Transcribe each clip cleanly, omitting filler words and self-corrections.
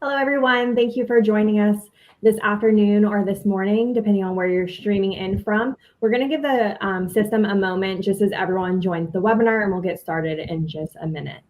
Hello, everyone. Thank you for joining us this afternoon or this morning, depending on where you're streaming in from. We're going to give the system a moment just as everyone joins the webinar, and we'll get started in just a minute.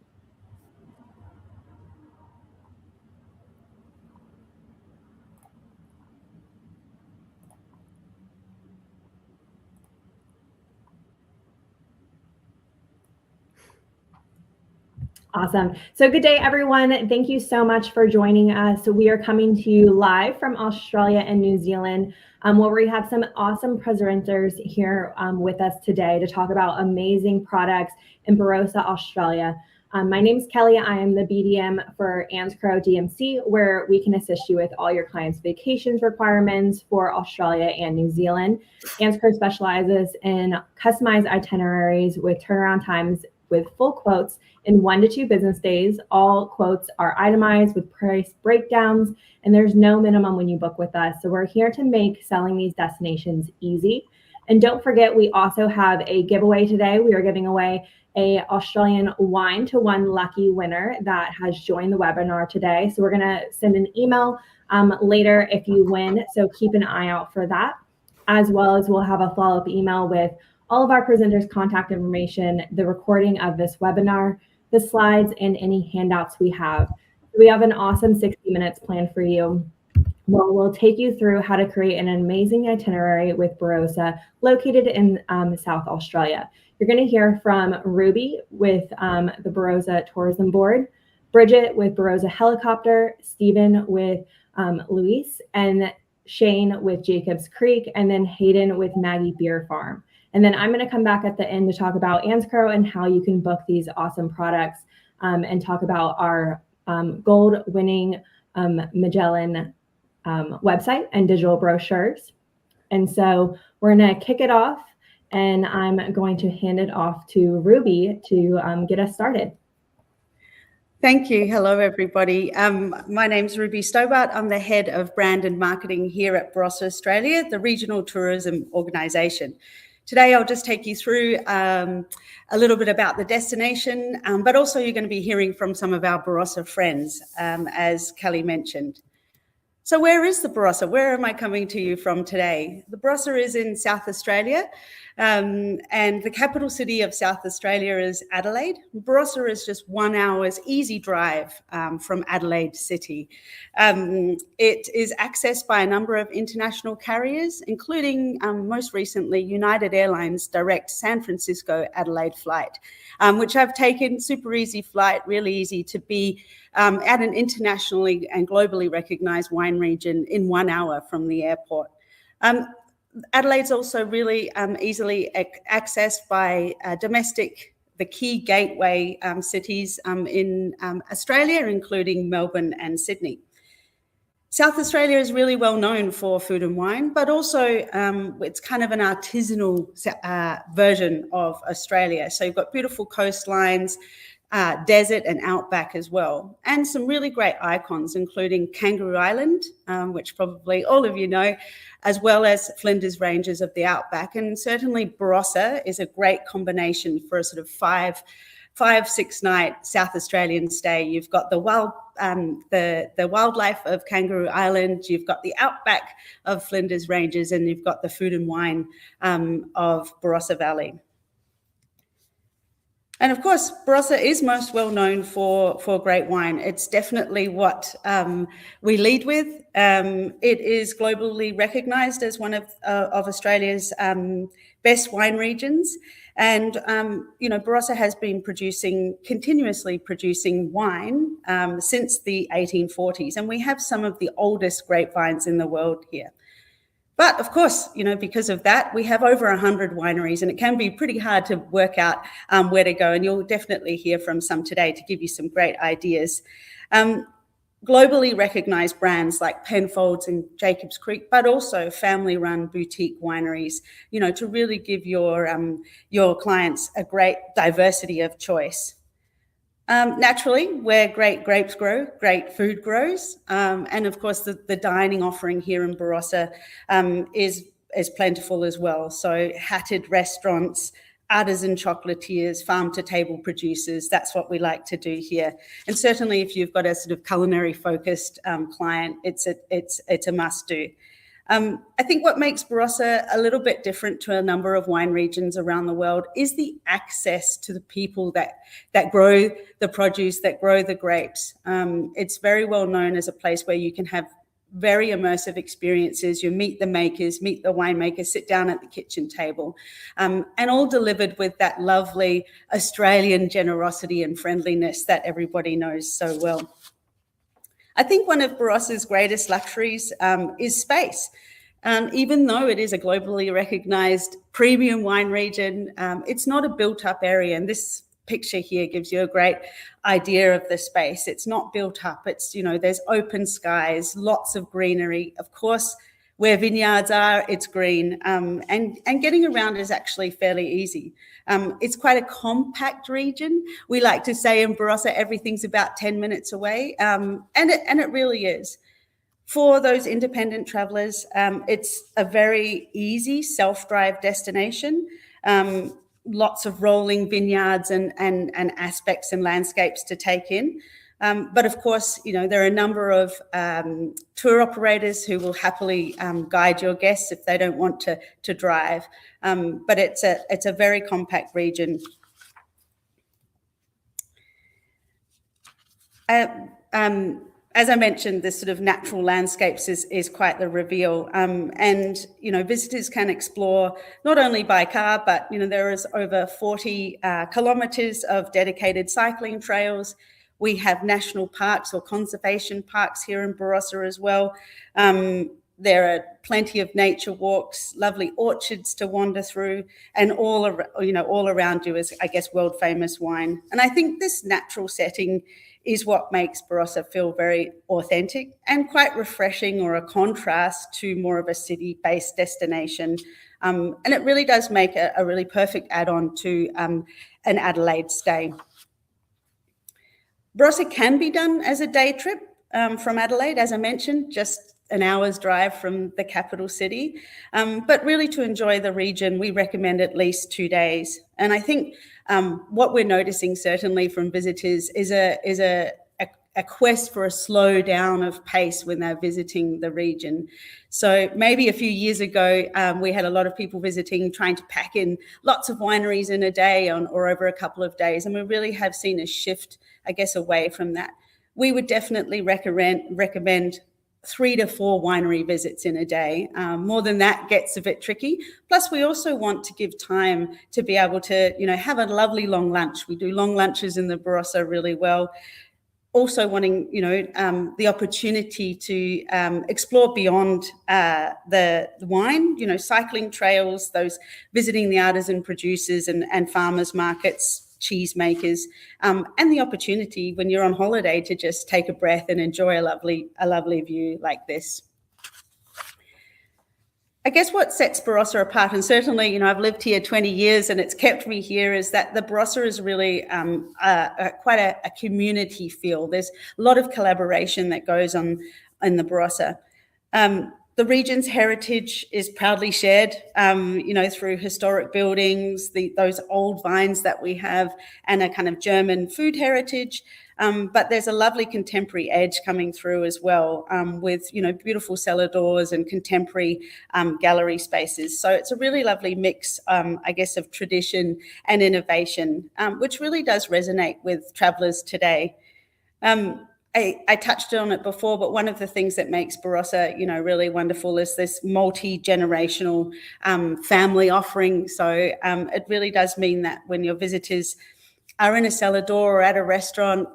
Awesome. So good day, everyone. Thank you so much for joining us. We are coming to you live from Australia and New Zealand, where we have some awesome presenters here with us today to talk about amazing products in Barossa, Australia. My name is Kelly. I am the BDM for ANZCRO DMC, where we can assist you with all your clients' vacations requirements for Australia and New Zealand. ANZCRO specializes in customized itineraries with turnaround times with full quotes in 1 to 2 business days. All quotes are itemized with price breakdowns, and there's no minimum when you book with us. So we're here to make selling these destinations easy. And don't forget, we also have a giveaway today. We are giving away a Australian wine to one lucky winner that has joined the webinar today. So we're gonna send an email later if you win. So keep an eye out for that, as well as we'll have a follow-up email with all of our presenters' contact information, the recording of this webinar, the slides, and any handouts we have. We have an awesome 60 minutes planned for you. We'll take you through how to create an amazing itinerary with Barossa, located in South Australia. You're going to hear from Ruby with the Barossa Tourism Board, Bridget with Barossa Helicopter, Stephen with Luis, and Shane with Jacobs Creek, and then Hayden with Maggie Beer Farm. And then I'm going to come back at the end to talk about ANZCRO and how you can book these awesome products and talk about our gold-winning Magellan website and digital brochures. And so we're going to kick it off, and I'm going to hand it off to Ruby to get us started. Thank you. Hello, everybody. My name's Ruby Stobart. I'm the head of brand and marketing here at Barossa Australia, the regional tourism organisation. Today, I'll just take you through a little bit about the destination, but also you're going to be hearing from some of our Barossa friends, as Kelly mentioned. So where is the Barossa? Where am I coming to you from today? The Barossa is in South Australia, and the capital city of South Australia is Adelaide. Barossa is just 1 hour's easy drive from Adelaide city. It is accessed by a number of international carriers, including most recently United Airlines direct San Francisco Adelaide flight, which I've taken, super easy flight, really easy to be at an internationally and globally recognised wine region in 1 hour from the airport. Adelaide's also really easily accessed by the key gateway cities in Australia, including Melbourne and Sydney. South Australia is really well known for food and wine, but also it's kind of an artisanal version of Australia. So you've got beautiful coastlines, desert and outback as well, and some really great icons, including Kangaroo Island, which probably all of you know, as well as Flinders Ranges of the outback. And certainly Barossa is a great combination for a sort of 5-6 night South Australian stay. You've got the wildlife of Kangaroo Island, you've got the outback of Flinders Ranges, and you've got the food and wine of Barossa Valley. And of course, Barossa is most well known for great wine. It's definitely what we lead with. It is globally recognised as one of Australia's best wine regions. And, Barossa has been continuously producing wine since the 1840s. And we have some of the oldest grapevines in the world here. But of course, because of that, we have over 100 wineries, and it can be pretty hard to work out where to go. And you'll definitely hear from some today to give you some great ideas. Globally recognized brands like Penfolds and Jacobs Creek, but also family-run boutique wineries, to really give your clients a great diversity of choice. Naturally, where great grapes grow, great food grows. And of course, the dining offering here in Barossa is plentiful as well. So hatted restaurants, artisan chocolatiers, farm-to-table producers. That's what we like to do here. And certainly if you've got a sort of culinary-focused client, it's a must-do. I think what makes Barossa a little bit different to a number of wine regions around the world is the access to the people that grow the produce, that grow the grapes. It's very well known as a place where you can have very immersive experiences. You meet the makers, meet the winemakers, sit down at the kitchen table, and all delivered with that lovely Australian generosity and friendliness that everybody knows so well. I think one of Barossa's greatest luxuries is space. Even though it is a globally recognised premium wine region, it's not a built-up area. And this picture here gives you a great idea of the space. It's not built up. It's, there's open skies, lots of greenery. Of course, where vineyards are, it's green. And getting around is actually fairly easy. It's quite a compact region. We like to say in Barossa, everything's about 10 minutes away. And it really is. For those independent travellers, it's a very easy self-drive destination. Lots of rolling vineyards and aspects and landscapes to take in. But of course, there are a number of tour operators who will happily guide your guests if they don't want to drive. But it's a very compact region. As I mentioned, this sort of natural landscapes is quite the reveal. And visitors can explore not only by car, but, there is over 40 kilometres of dedicated cycling trails. We have national parks or conservation parks here in Barossa as well. There are plenty of nature walks, lovely orchards to wander through, and all around you is, I guess, world famous wine. And I think this natural setting is what makes Barossa feel very authentic and quite refreshing, or a contrast to more of a city-based destination. And it really does make a really perfect add-on to an Adelaide stay. Barossa can be done as a day trip from Adelaide, as I mentioned, just an hour's drive from the capital city. But really, to enjoy the region, we recommend at least 2 days. And I think what we're noticing certainly from visitors is a quest for a slow down of pace when they're visiting the region. So maybe a few years ago, we had a lot of people visiting, trying to pack in lots of wineries in a day or over a couple of days. And we really have seen a shift, I guess, away from that. We would definitely recommend 3 to 4 winery visits in a day. More than that gets a bit tricky. Plus, we also want to give time to be able to, have a lovely long lunch. We do long lunches in the Barossa really well. Also wanting, the opportunity to explore beyond the wine, cycling trails, those visiting the artisan producers and farmers markets, cheese makers, and the opportunity when you're on holiday to just take a breath and enjoy a lovely view like this. I guess what sets Barossa apart, and certainly, I've lived here 20 years and it's kept me here, is that the Barossa is really quite a community feel. There's a lot of collaboration that goes on in the Barossa. The region's heritage is proudly shared, through historic buildings, those old vines that we have, and a kind of German food heritage. But there's a lovely contemporary edge coming through as well, with, beautiful cellar doors and contemporary gallery spaces. So it's a really lovely mix, I guess, of tradition and innovation, which really does resonate with travellers today. I touched on it before, but one of the things that makes Barossa, really wonderful is this multi-generational family offering. So it really does mean that when your visitors are in a cellar door or at a restaurant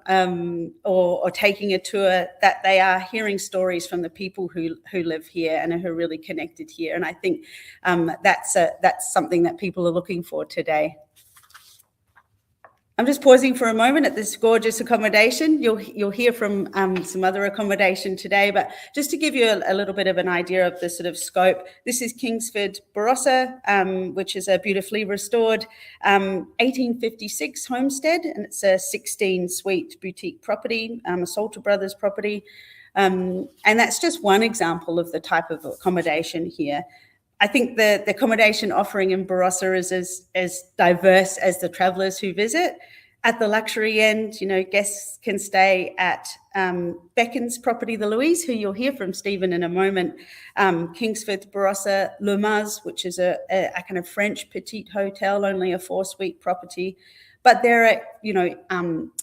or taking a tour, that they are hearing stories from the people who live here and who are really connected here. And I think that's something that people are looking for today. I'm just pausing for a moment at this gorgeous accommodation. You'll hear from some other accommodation today, but just to give you a little bit of an idea of the sort of scope, this is Kingsford Barossa, which is a beautifully restored 1856 homestead, and it's a 16-suite boutique property, a Salter Brothers property, and that's just one example of the type of accommodation here. I think the accommodation offering in Barossa is as diverse as the travellers who visit. At the luxury end, guests can stay at Beckon's property, the Louise, who you'll hear from Stephen in a moment, Kingsford, Barossa, Le Maz, which is a kind of French petite hotel, only a 4-suite property. But there are,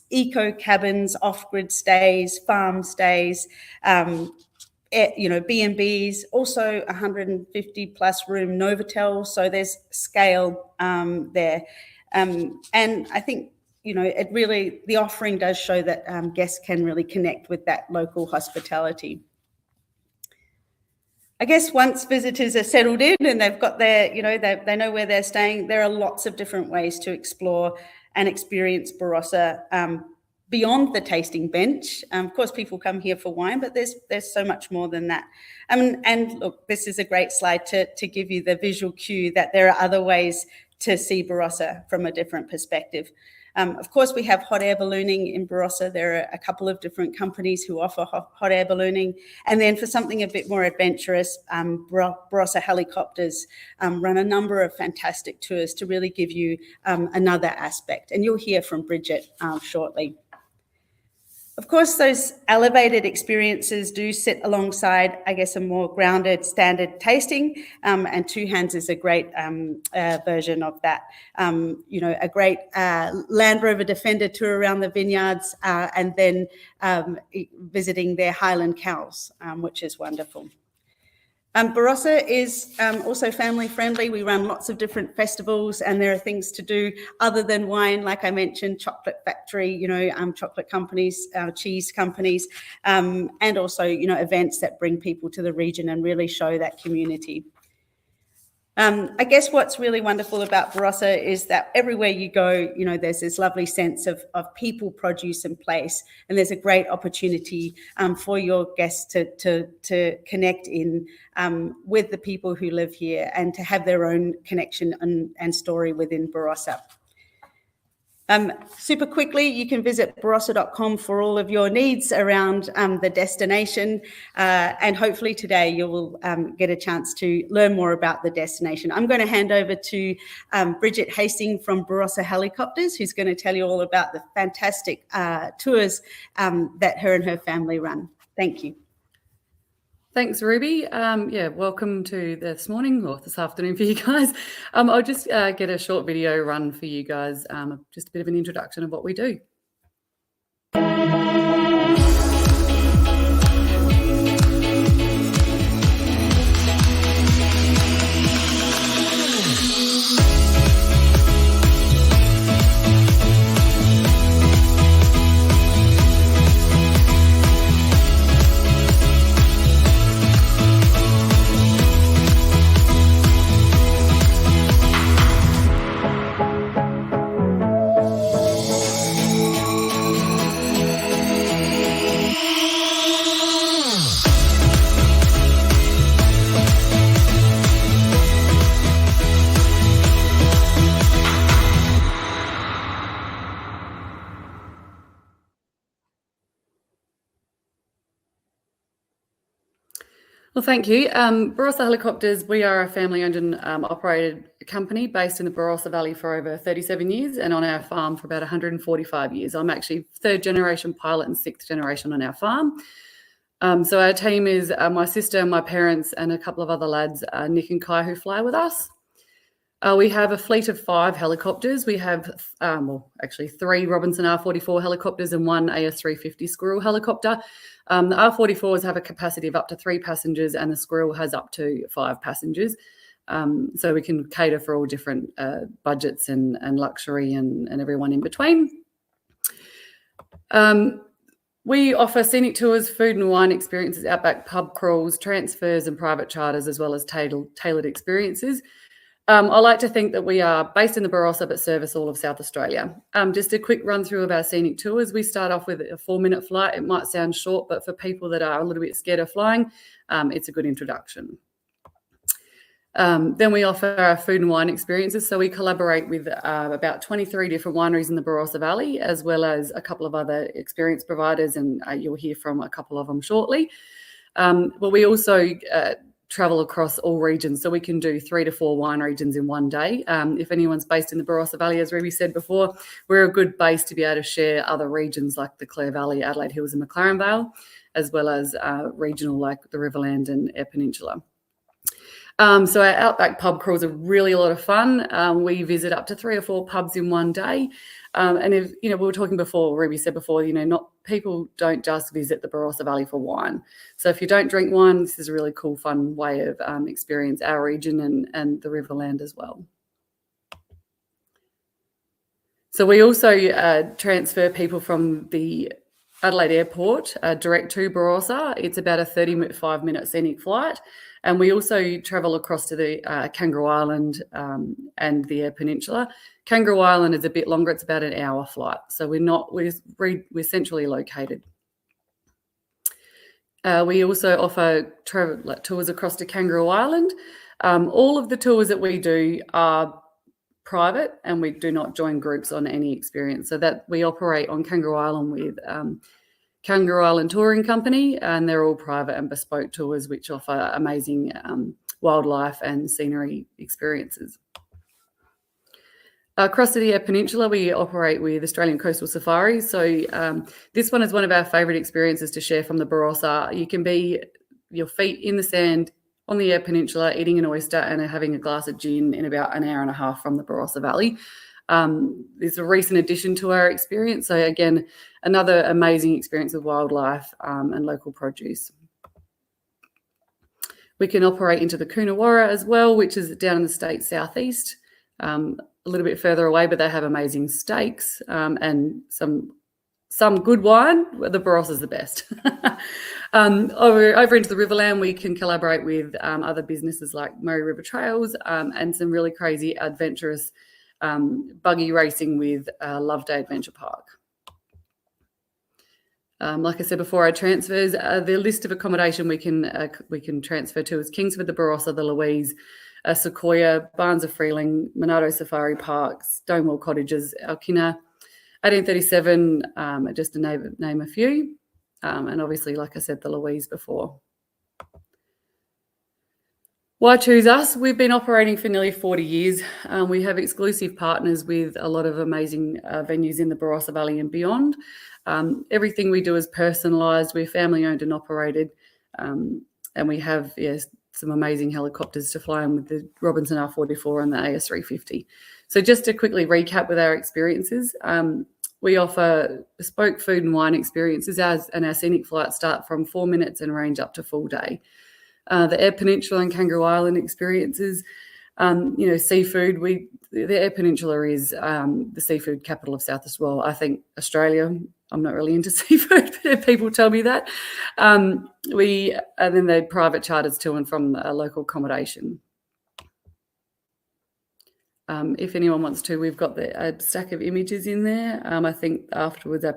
eco cabins, off-grid stays, farm stays, B&Bs, also 150 plus room Novotel. So there's scale there. And I think, the offering does show that guests can really connect with that local hospitality. I guess once visitors are settled in and they've got their, they know where they're staying, there are lots of different ways to explore and experience Barossa beyond the tasting bench. Of course, people come here for wine, but there's so much more than that. And look, this is a great slide to give you the visual cue that there are other ways to see Barossa from a different perspective. Of course, we have hot air ballooning in Barossa. There are a couple of different companies who offer hot air ballooning. And then for something a bit more adventurous, Barossa Helicopters run a number of fantastic tours to really give you another aspect. And you'll hear from Bridget shortly. Of course, those elevated experiences do sit alongside, I guess, a more grounded standard tasting, and Two Hands is a great version of that. A great Land Rover Defender tour around the vineyards, and then visiting their Highland cows, which is wonderful. Barossa is also family friendly. We run lots of different festivals, and there are things to do other than wine, like I mentioned, chocolate factory, chocolate companies, cheese companies, and also, events that bring people to the region and really show that community. I guess what's really wonderful about Barossa is that everywhere you go, there's this lovely sense of people, produce and place, and there's a great opportunity for your guests to connect in with the people who live here and to have their own connection and story within Barossa. Super quickly, you can visit barossa.com for all of your needs around the destination, and hopefully today you will get a chance to learn more about the destination. I'm going to hand over to Bridget Hastings from Barossa Helicopters, who's going to tell you all about the fantastic tours that her and her family run. Thank you. Thanks, Ruby. Welcome to this morning or this afternoon for you guys. I'll just get a short video run for you guys, just a bit of an introduction of what we do. Well, thank you. Barossa Helicopters, we are a family-owned and operated company based in the Barossa Valley for over 37 years and on our farm for about 145 years. I'm actually 3rd generation pilot and 6th generation on our farm. So our team is my sister, my parents, and a couple of other lads, Nick and Kai, who fly with us. We have a fleet of 5 helicopters. We have, 3 Robinson R44 helicopters and 1 AS350 Squirrel helicopter. The R44s have a capacity of up to 3 passengers and the Squirrel has up to 5 passengers. So we can cater for all different budgets and luxury and everyone in between. We offer scenic tours, food and wine experiences, outback pub crawls, transfers and private charters, as well as tailored experiences. I like to think that we are based in the Barossa but service all of South Australia. Just a quick run through of our scenic tours. We start off with a 4-minute flight. It might sound short, but for people that are a little bit scared of flying, it's a good introduction. Then we offer our food and wine experiences. So we collaborate with about 23 different wineries in the Barossa Valley, as well as a couple of other experience providers, and you'll hear from a couple of them shortly. But we also travel across all regions. So we can do 3 to 4 wine regions in one day. If anyone's based in the Barossa Valley, as Ruby said before, we're a good base to be able to share other regions like the Clare Valley, Adelaide Hills and McLaren Vale, as well as regional like the Riverland and Eyre Peninsula. So our Outback pub crawls are really a lot of fun. We visit up to 3 or 4 pubs in one day. And if, we were talking before, Ruby said before, not people don't just visit the Barossa Valley for wine. So if you don't drink wine, this is a really cool, fun way of experience our region and the Riverland as well. So we also transfer people from the Adelaide Airport direct to Barossa. It's about a 35-minute scenic flight. And we also travel across to the Kangaroo Island and the Eyre Peninsula. Kangaroo Island is a bit longer. It's about an hour flight. So we're centrally located. We also offer tours across to Kangaroo Island. All of the tours that we do are private, and we do not join groups on any experience. So that we operate on Kangaroo Island with Kangaroo Island Touring Company, and they're all private and bespoke tours which offer amazing wildlife and scenery experiences. Across to the Eyre Peninsula, we operate with Australian Coastal Safari. So this one is one of our favourite experiences to share from the Barossa. You can be your feet in the sand on the Eyre Peninsula, eating an oyster and having a glass of gin in about an hour and a half from the Barossa Valley. There's a recent addition to our experience. So again, another amazing experience of wildlife and local produce. We can operate into the Coonawarra as well, which is down in the state southeast, a little bit further away, but they have amazing steaks and some good wine. The Barossa is the best. Over into the Riverland, we can collaborate with other businesses like Murray River Trails and some really crazy adventurous buggy racing with Loveday Adventure Park. Like I said before, our transfers, the list of accommodation we can transfer to is Kingsford, the Barossa, the Louise, Sequoia, Barnes of Freeling, Monado Safari Park, Stonewall Cottages, Alkina, 1837, just to name a few. And obviously, like I said, the Louise before. Why choose us? We've been operating for nearly 40 years. We have exclusive partners with a lot of amazing venues in the Barossa Valley and beyond. Everything we do is personalised. We're family owned and operated. And we have some amazing helicopters to fly in with the Robinson R44 and the AS350. So just to quickly recap with our experiences, we offer bespoke food and wine experiences, and our scenic flights start from 4 minutes and range up to full day. The Eyre Peninsula and Kangaroo Island experiences, seafood. The Eyre Peninsula is the seafood capital of South Australia. I think Australia. I'm not really into seafood, but people tell me that. And then the private charters to and from local accommodation. If anyone wants to, we've got a stack of images in there. I think afterwards our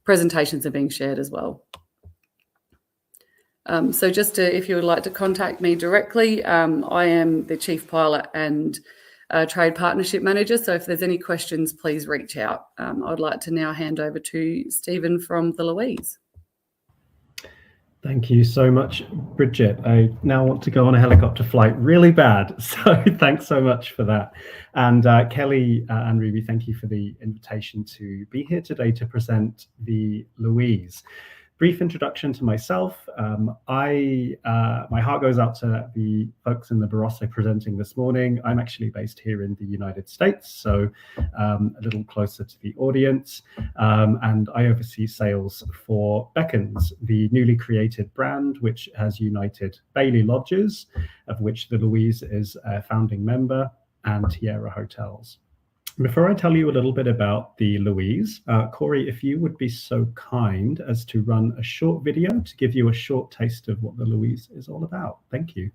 presentations are being shared as well. So if you would like to contact me directly, I am the Chief Pilot and Trade Partnership Manager. So if there's any questions, please reach out. I'd like to now hand over to Stephen from the Louise. Thank you so much, Bridget. I now want to go on a helicopter flight really bad. So thanks so much for that. And Kelly and Ruby, thank you for the invitation to be here today to present the Louise. Brief introduction to myself. My heart goes out to the folks in the Barossa presenting this morning. I'm actually based here in the United States, so a little closer to the audience. And I oversee sales for Beckons, the newly created brand, which has united Bailey Lodges, of which the Louise is a founding member, and Tierra Hotels. Before I tell you a little bit about the Louise, Corey, if you would be so kind as to run a short video to give you a short taste of what the Louise is all about. Thank you.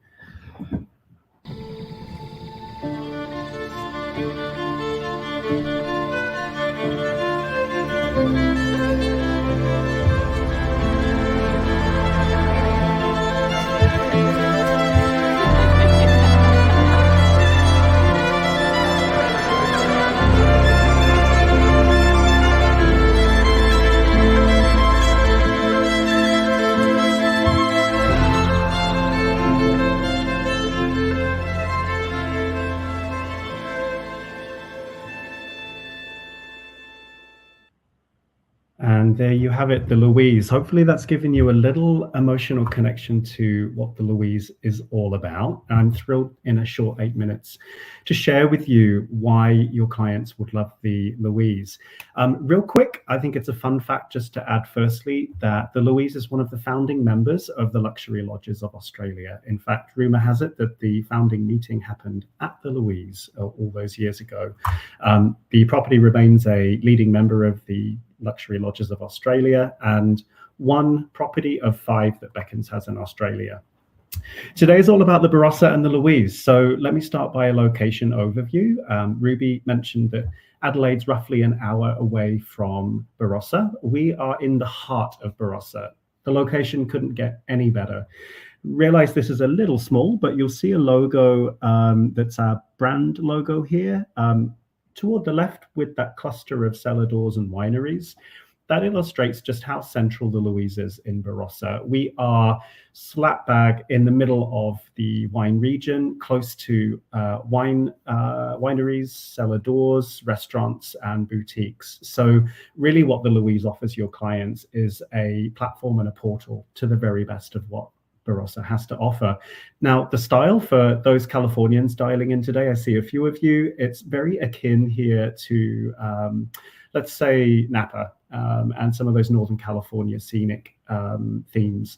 And there you have it, the Louise. Hopefully that's given you a little emotional connection to what the Louise is all about. I'm thrilled in a short 8 minutes to share with you why your clients would love the Louise. Real quick, I think it's a fun fact just to add firstly that the Louise is one of the founding members of the Luxury Lodges of Australia. In fact, rumor has it that the founding meeting happened at the Louise all those years ago. The property remains a leading member of the Luxury Lodges of Australia and one property of 5 that Beckons has in Australia. Today is all about the Barossa and the Louise. So let me start by a location overview. Ruby mentioned that Adelaide's roughly an hour away from Barossa. We are in the heart of Barossa. The location couldn't get any better. Realize this is a little small, but you'll see a logo that's our brand logo here. Toward the left with that cluster of cellar doors and wineries, that illustrates just how central the Louise is in Barossa. We are slap bag in the middle of the wine region, close to wineries, cellar doors, restaurants, and boutiques. So really what the Louise offers your clients is a platform and a portal to the very best of what Barossa has to offer. Now, the style for those Californians dialing in today, I see a few of you, it's very akin here to, let's say, Napa and some of those Northern California scenic themes.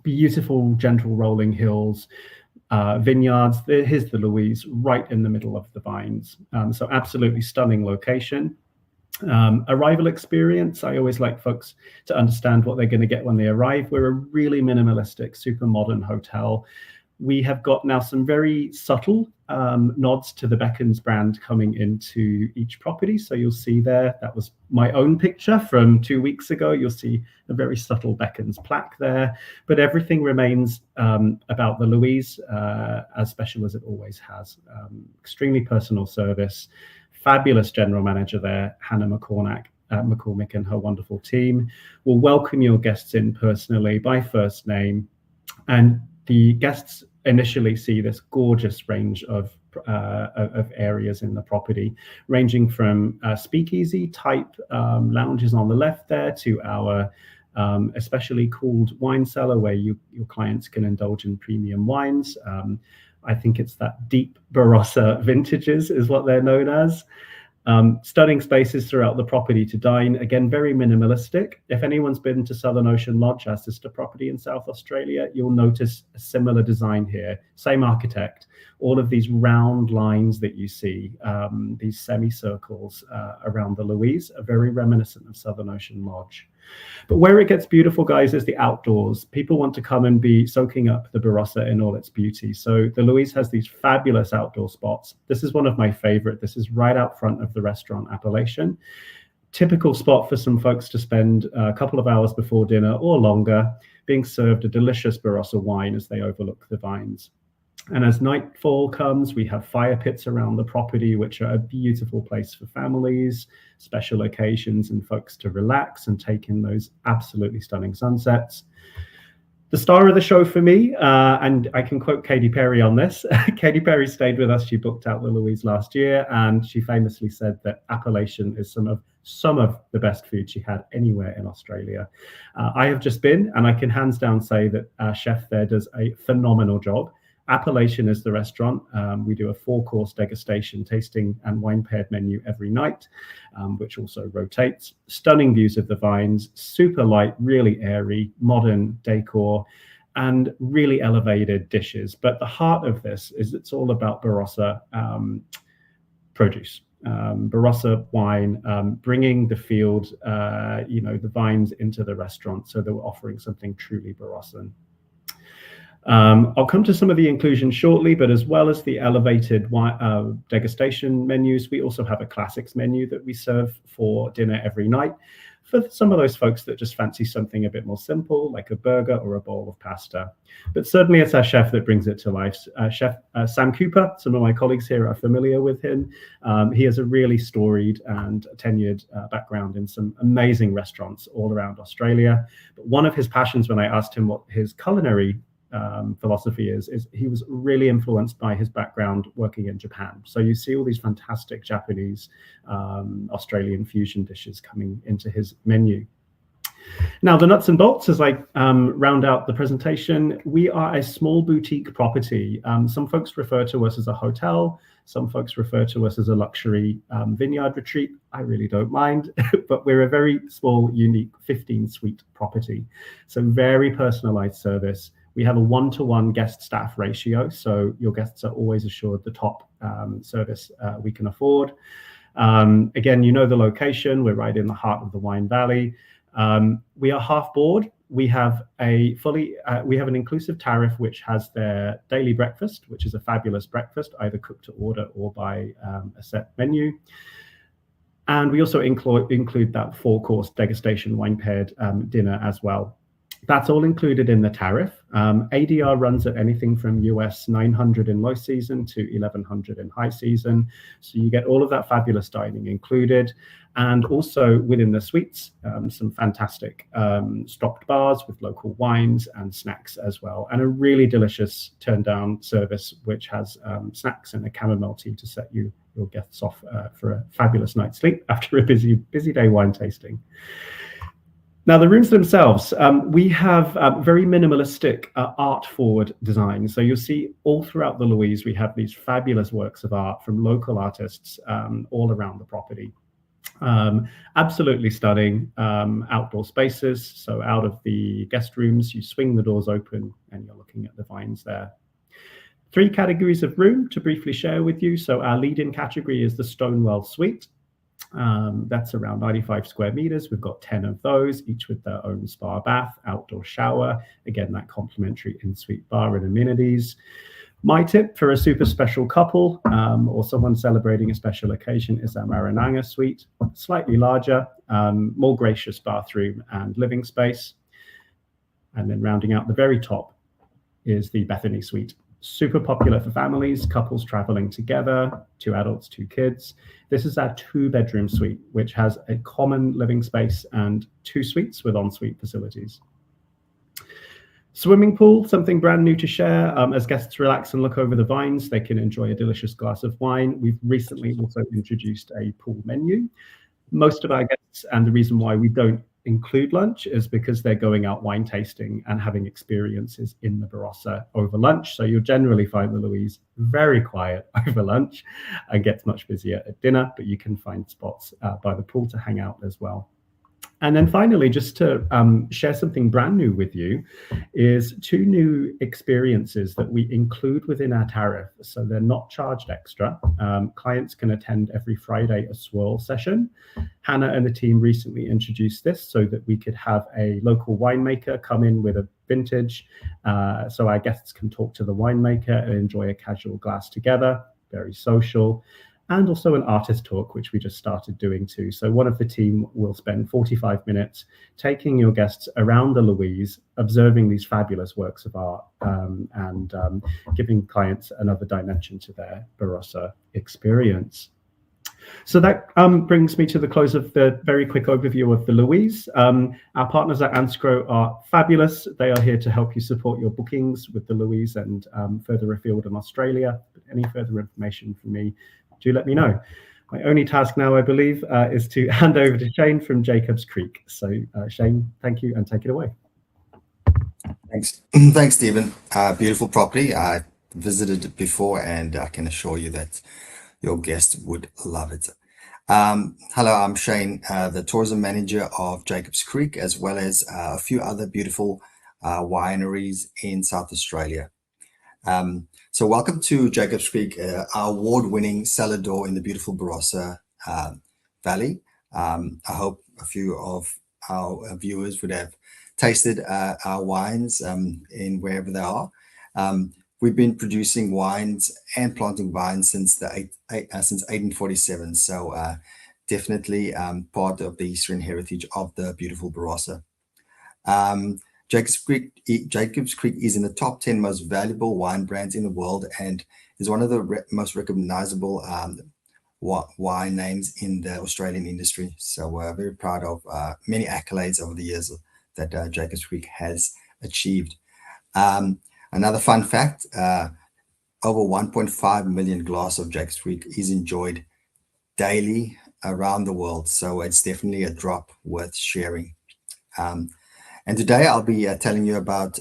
Beautiful, gentle rolling hills, vineyards. Here's the Louise right in the middle of the vines. So absolutely stunning location. Arrival experience, I always like folks to understand what they're going to get when they arrive. We're a really minimalistic, super modern hotel. We have got now some very subtle nods to the Beckons brand coming into each property. So you'll see there, that was my own picture from 2 weeks ago. You'll see a very subtle Beckons plaque there, but everything remains about the Louise, as special as it always has. Extremely personal service. Fabulous general manager there, Hannah McCormick and her wonderful team will welcome your guests in personally by first name. And the guests initially see this gorgeous range of areas in the property, ranging from speakeasy type lounges on the left there to our especially cooled wine cellar where your clients can indulge in premium wines. I think it's that deep Barossa vintages is what they're known as. Stunning spaces throughout the property to dine. Again, very minimalistic. If anyone's been to Southern Ocean Lodge, our sister property in South Australia, you'll notice a similar design here. Same architect. All of these round lines that you see, these semicircles around the Louise are very reminiscent of Southern Ocean Lodge. But where it gets beautiful, guys, is the outdoors. People want to come and be soaking up the Barossa in all its beauty. So the Louise has these fabulous outdoor spots. This is one of my favorite. This is right out front of the restaurant Appellation. Typical spot for some folks to spend a couple of hours before dinner or longer, being served a delicious Barossa wine as they overlook the vines. And as nightfall comes, we have fire pits around the property, which are a beautiful place for families, special occasions, and folks to relax and take in those absolutely stunning sunsets. The star of the show for me, and I can quote Katy Perry on this. Katy Perry stayed with us. She booked out the Louise last year, and she famously said that Appellation is some of the best food she had anywhere in Australia. I have just been, and I can hands down say that our chef there does a phenomenal job. Appellation is the restaurant. We do a 4-course degustation, tasting and wine paired menu every night, which also rotates. Stunning views of the vines, super light, really airy, modern decor, and really elevated dishes. But the heart of this is it's all about Barossa produce. Barossa wine, bringing the field, the vines into the restaurant so that we're offering something truly Barossan. I'll come to some of the inclusions shortly, but as well as the elevated degustation menus, we also have a classics menu that we serve for dinner every night for some of those folks that just fancy something a bit more simple, like a burger or a bowl of pasta. But certainly it's our chef that brings it to life. Chef Sam Cooper, some of my colleagues here are familiar with him. He has a really storied and tenured background in some amazing restaurants all around Australia. But one of his passions when I asked him what his culinary philosophy is he was really influenced by his background working in Japan. So you see all these fantastic Japanese, Australian fusion dishes coming into his menu. Now, the nuts and bolts, as I round out the presentation, we are a small boutique property. Some folks refer to us as a hotel. Some folks refer to us as a luxury vineyard retreat. I really don't mind, but we're a very small, unique 15-suite property. So very personalized service. We have a 1-to-1 guest-staff ratio, so your guests are always assured the top service we can afford. Again, you know the location. We're right in the heart of the wine valley. We are half board. We have an inclusive tariff which has their daily breakfast, which is a fabulous breakfast, either cooked to order or by a set menu. And we also include that 4-course degustation wine paired dinner as well. That's all included in the tariff. ADR runs at anything from US 900 in low season to 1100 in high season. So you get all of that fabulous dining included. And also within the suites, some fantastic stocked bars with local wines and snacks as well. And a really delicious turn down service, which has snacks and a chamomile tea to set your guests off for a fabulous night's sleep after a busy day wine tasting. Now, the rooms themselves, we have very minimalistic art-forward design. So you'll see all throughout the Louise, we have these fabulous works of art from local artists all around the property. Absolutely stunning outdoor spaces. So out of the guest rooms, you swing the doors open and you're looking at the vines there. 3 categories of room to briefly share with you. So our lead-in category is the Stonewell Suite. That's around 95 square meters. We've got 10 of those, each with their own spa bath, outdoor shower. Again, that complimentary in-suite bar and amenities. My tip for a super special couple or someone celebrating a special occasion is our Marananga Suite. Slightly larger, more gracious bathroom and living space. And then rounding out the very top is the Bethany Suite. Super popular for families, couples traveling together, 2 adults, 2 kids. This is our 2-bedroom suite, which has a common living space and 2 suites with ensuite facilities. Swimming pool, something brand new to share. As guests relax and look over the vines, they can enjoy a delicious glass of wine. We've recently also introduced a pool menu. Most of our guests, and the reason why we don't include lunch is because they're going out wine tasting and having experiences in the Barossa over lunch. So you'll generally find the Louise very quiet over lunch and gets much busier at dinner, but you can find spots by the pool to hang out as well. And then finally, just to share something brand new with you, is 2 new experiences that we include within our tariff. So they're not charged extra. Clients can attend every Friday a swirl session. Hannah and the team recently introduced this so that we could have a local winemaker come in with a vintage, so our guests can talk to the winemaker and enjoy a casual glass together, very social. And also an artist talk, which we just started doing too. So one of the team will spend 45 minutes taking your guests around the Louise, observing these fabulous works of art and giving clients another dimension to their Barossa experience. So that brings me to the close of the very quick overview of the Louise. Our partners at ANZCRO are fabulous. They are here to help you support your bookings with the Louise and further afield in Australia. But any further information from me, do let me know. My only task now, I believe, is to hand over to Shane from Jacobs Creek. So Shane, thank you and take it away. Thanks, Stephen. Beautiful property. I visited it before and I can assure you that your guests would love it. Hello, I'm Shane, the tourism manager of Jacobs Creek, as well as a few other beautiful wineries in South Australia. So welcome to Jacobs Creek, our award-winning cellar door in the beautiful Barossa Valley. I hope a few of our viewers would have tasted our wines in wherever they are. We've been producing wines and planting vines since 1847, so definitely part of the history and heritage of the beautiful Barossa. Jacobs Creek is in the top 10 most valuable wine brands in the world and is one of the most recognizable wine names in the Australian industry. So we're very proud of many accolades over the years that Jacobs Creek has achieved. Another fun fact, over 1.5 million glass of Jacob's Creek is enjoyed daily around the world. So it's definitely a drop worth sharing. And today I'll be telling you about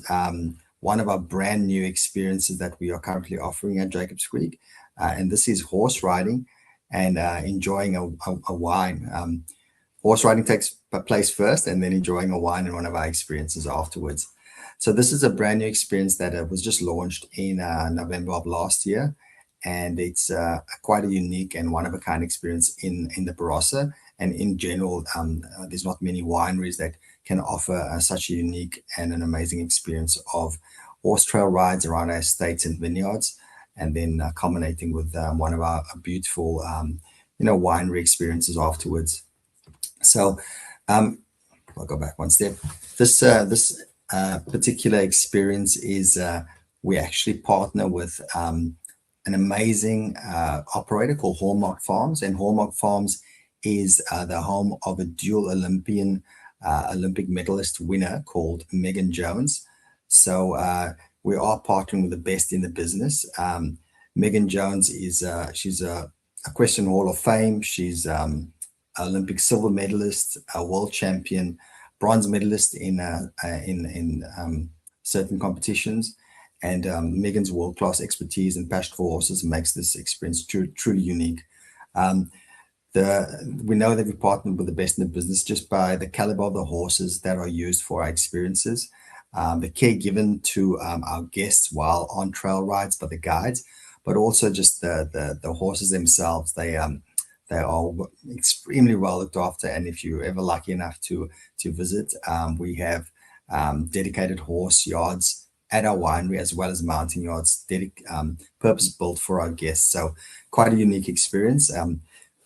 one of our brand new experiences that we are currently offering at Jacob's Creek. And this is horse riding and enjoying a wine. Horse riding takes place first, and then enjoying a wine in one of our experiences afterwards. So this is a brand new experience that was just launched in November of last year. And it's quite a unique and one-of-a-kind experience in the Barossa. And in general, there's not many wineries that can offer such a unique and an amazing experience of horse trail rides around our estates and vineyards, and then culminating with one of our beautiful, winery experiences afterwards. So I'll go back one step. This particular experience is we actually partner with an amazing operator called Hallmark Farms, and Hallmark Farms is the home of a dual Olympic medalist winner called Megan Jones. So we are partnering with the best in the business. Megan Jones is she's a Equestrian Hall of Fame. She's Olympic silver medalist, a world champion, bronze medalist in certain competitions. And Megan's world-class expertise and passion for horses makes this experience truly unique. We know that we partnered with the best in the business just by the caliber of the horses that are used for our experiences, the care given to our guests while on trail rides by the guides, but also just the horses themselves. They are extremely well looked after, and if you're ever lucky enough to visit, we have dedicated horse yards at our winery, as well as mounting yards, purpose built for our guests. So quite a unique experience.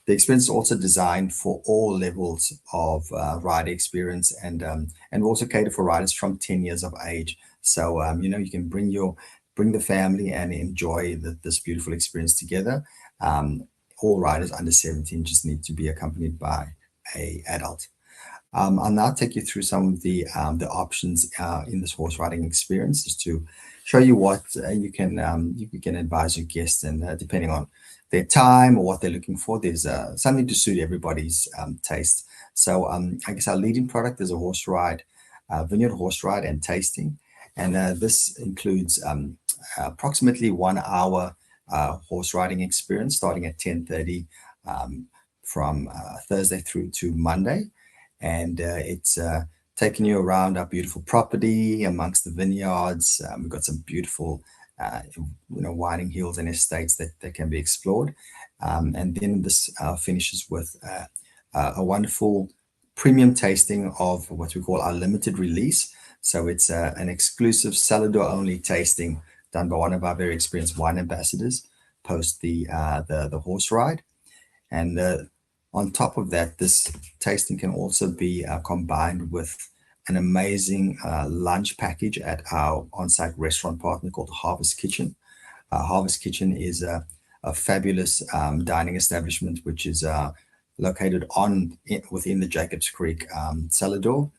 The experience is also designed for all levels of rider experience, and also cater for riders from 10 years of age. So you can bring the family and enjoy this beautiful experience together. All riders under 17 just need to be accompanied by an adult. I'll now take you through some of the options in this horse riding experience, just to show you what you can advise your guests, and depending on their time or what they're looking for, there's something to suit everybody's taste. So I guess our leading product is a horse ride, vineyard horse ride and tasting, and this includes approximately 1 hour horse riding experience starting at 10:30 from Thursday through to Monday. And it's taking you around our beautiful property amongst the vineyards. We've got some beautiful, winding hills and estates that can be explored. And then this finishes with a wonderful premium tasting of what we call our limited release. So it's an exclusive cellar door only tasting done by one of our very experienced wine ambassadors post the horse ride. And on top of that, this tasting can also be combined with an amazing lunch package at our on-site restaurant partner called Harvest Kitchen. Harvest Kitchen is a fabulous dining establishment which is located within the Jacob's Creek cellar door.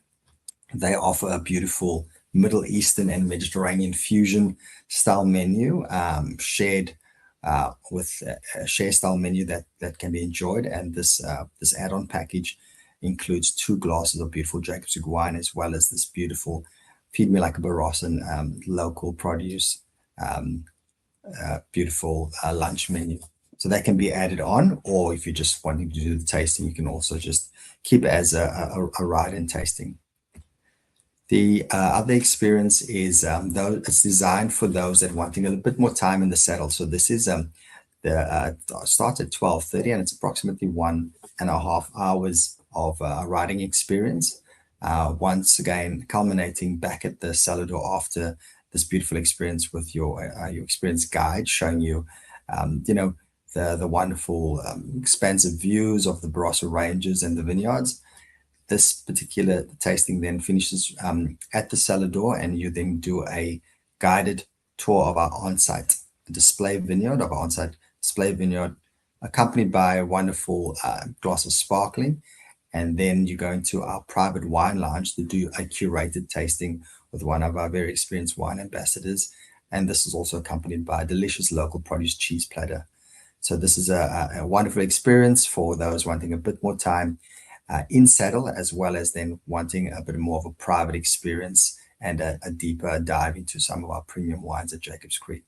They offer a beautiful Middle Eastern and Mediterranean fusion style menu, shared with a share style menu that can be enjoyed. And this add-on package includes 2 glasses of beautiful Jacob's Creek wine, as well as this beautiful Feed Me Like a Barossan local produce beautiful lunch menu. So that can be added on, or if you're just wanting to do the tasting, you can also just keep it as a ride and tasting. The other experience is though it's designed for those that wanting a little bit more time in the saddle. So this is starts at 12:30, and it's approximately 1.5 hours of riding experience. Once again, culminating back at the cellar door after this beautiful experience with your experienced guide, showing you, the wonderful expansive views of the Barossa ranges and the vineyards. This particular tasting then finishes at the cellar door, and you then do a guided tour of our on-site display vineyard, accompanied by a wonderful glass of sparkling. And then you go into our private wine lounge to do a curated tasting with one of our very experienced wine ambassadors. And this is also accompanied by a delicious local produce cheese platter. So this is a wonderful experience for those wanting a bit more time in saddle, as well as then wanting a bit more of a private experience and a deeper dive into some of our premium wines at Jacobs Creek.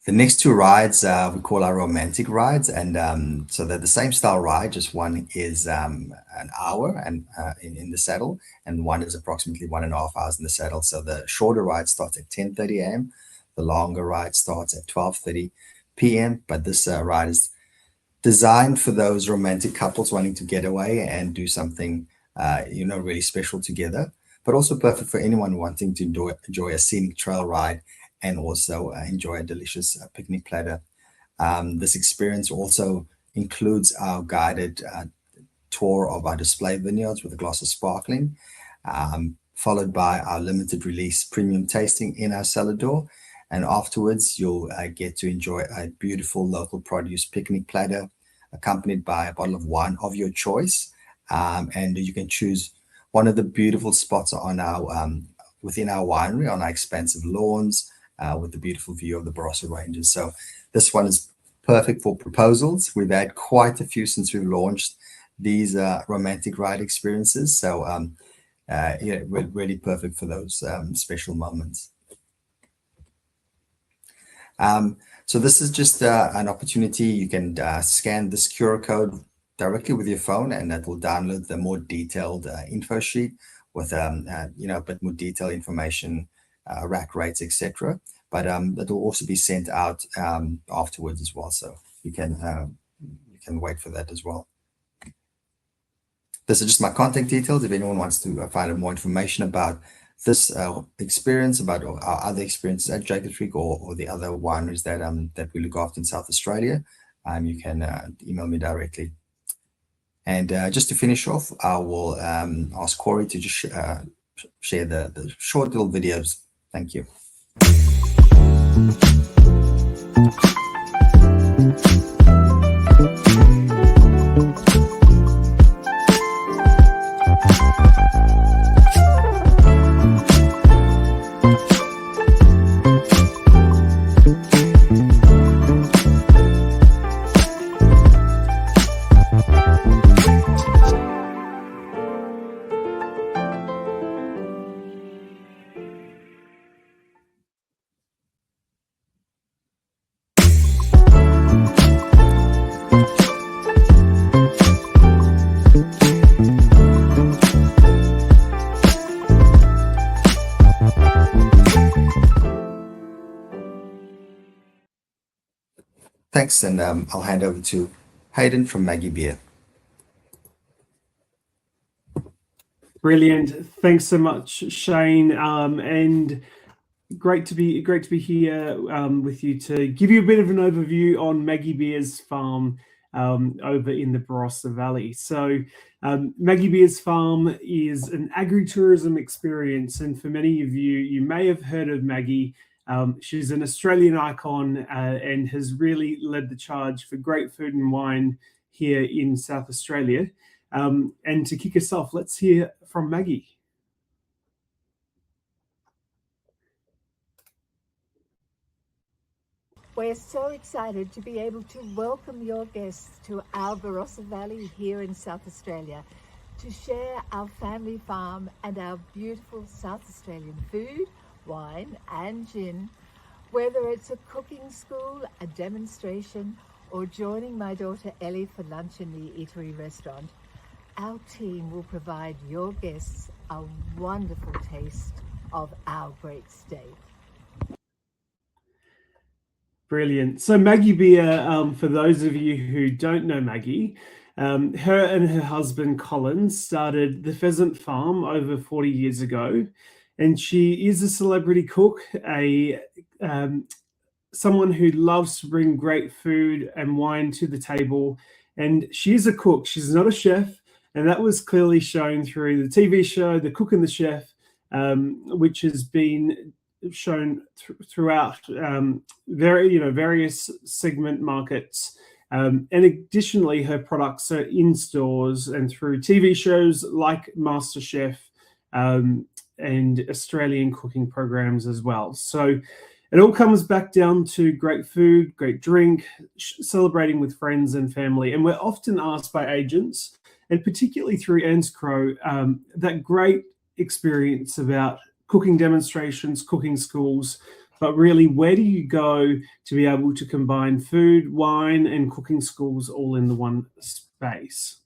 The next two rides we call our romantic rides, and so they're the same style ride, just one is an hour and in the saddle, and one is approximately 1.5 hours in the saddle. So the shorter ride starts at 10:30 a.m. The longer ride starts at 12:30 p.m. But this ride is designed for those romantic couples wanting to get away and do something really special together, but also perfect for anyone wanting to enjoy a scenic trail ride and also enjoy a delicious picnic platter. This experience also includes our guided tour of our display vineyards with a glass of sparkling, followed by our limited release premium tasting in our cellar door. And afterwards, you'll get to enjoy a beautiful local produce picnic platter accompanied by a bottle of wine of your choice. And you can choose one of the beautiful spots on our within our winery on our expansive lawns, with the beautiful view of the Barossa Ranges. So this one is perfect for proposals. We've had quite a few since we've launched these romantic ride experiences. So really perfect for those special moments. So this is just an opportunity. You can scan this QR code directly with your phone, and that will download the more detailed info sheet with a bit more detailed information, rack rates, etc. But that will also be sent out afterwards as well, so you can wait for that as well. This is just my contact details. If anyone wants to find out more information about this experience, about our other experiences at Jacobs Creek or the other wineries that we look after in South Australia, you can email me directly. And just to finish off, I will ask Corey to just share the short little videos. Thank you. Thanks, and I'll hand over to Hayden from Maggie Beer. Brilliant. Thanks so much, Shane. And great to be here with you to give you a bit of an overview on Maggie Beer's farm over in the Barossa Valley. So Maggie Beer's farm is an agritourism experience, and for many of you, you may have heard of Maggie. She's an Australian icon and has really led the charge for great food and wine here in South Australia. And to kick us off, let's hear from Maggie. We're so excited to be able to welcome your guests to our Barossa Valley here in South Australia to share our family farm and our beautiful South Australian food, wine and gin. Whether it's a cooking school, a demonstration, or joining my daughter Ellie for lunch in the eatery restaurant, our team will provide your guests a wonderful taste of our great state. Brilliant. So Maggie Beer, for those of you who don't know Maggie, her and her husband Colin started the pheasant farm over 40 years ago, and she is a celebrity cook, someone who loves to bring great food and wine to the table. And she's a cook. She's not a chef, and that was clearly shown through the TV show The Cook and the Chef, which has been shown throughout various segment markets. And additionally, her products are in stores and through TV shows like MasterChef, and Australian cooking programs as well. So it all comes back down to great food, great drink, celebrating with friends and family. And we're often asked by agents, and particularly through ANZCRO, that great experience about cooking demonstrations, cooking schools, but really, where do you go to be able to combine food, wine, and cooking schools all in the one space?